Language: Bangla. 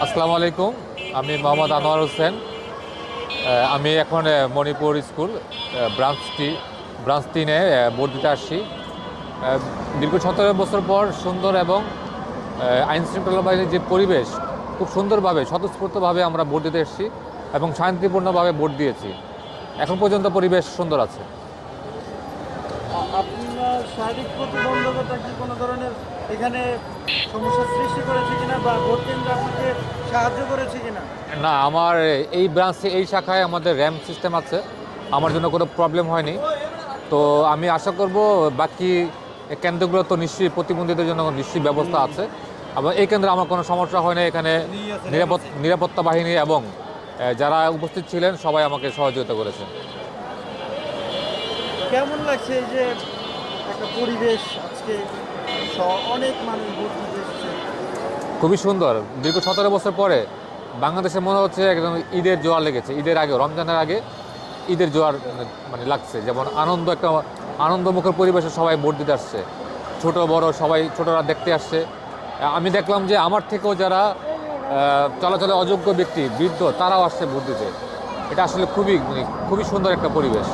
আসসালামু আলাইকুম। আমি মোহাম্মদ আনোয়ার হোসেন। আমি এখন মণিপুর স্কুল ব্রাঞ্চ 3-এ ভোট দিতে আসছি। দীর্ঘ 17 বছর পর সুন্দর এবং আইন শৃঙ্খলা বাহিনীর যে পরিবেশ, খুব সুন্দরভাবে স্বতঃস্ফূর্তভাবে আমরা ভোট দিতে এসেছি এবং শান্তিপূর্ণভাবে ভোট দিয়েছি। এখন পর্যন্ত পরিবেশ সুন্দর আছে। আপনার শারীরিক প্রতিবন্ধকতা কি কোনো ধরনের এখানে সমস্যার সৃষ্টি করেছে কিনা বা ভোট কেন্দ্র আপনাকে সাহায্য করেছে কিনা? না, আমার এই ব্রাঞ্চে এই শাখায় আমাদের র্যাম্প সিস্টেম আছে, আমার জন্য কোনো প্রবলেম হয়নি। তো আমি আশা করব বাকি কেন্দ্রগুলো তো নিশ্চয়ই প্রতিবন্ধীদের জন্য নিশ্চয়ই ব্যবস্থা আছে, এবং এই কেন্দ্রে আমার কোনো সমস্যা হয় না। এখানে নিরাপত্তা বাহিনী এবং যারা উপস্থিত ছিলেন সবাই আমাকে সহযোগিতা করেছে। কেমন লাগছে এই যে একটা পরিবেশ আজকে অনেক মানুষ ভোট দিতে এসেছে? খুবই সুন্দর। দীর্ঘ 17 বছর পরে বাংলাদেশে মনে হচ্ছে একদম ঈদের জোয়ার লেগেছে। ঈদের আগে, রমজানের আগে ঈদের জোয়ার মানে লাগছে। যেমন একটা আনন্দমুখর পরিবেশে সবাই ভোট দিতে আসছে, ছোট বড় সবাই, ছোটরা দেখতে আসছে। আমি দেখলাম যে আমার থেকেও যারা চলাচলে অযোগ্য ব্যক্তি, বৃদ্ধ, তারাও আসছে ভোট দিতে। এটা আসলে খুবই সুন্দর একটা পরিবেশ।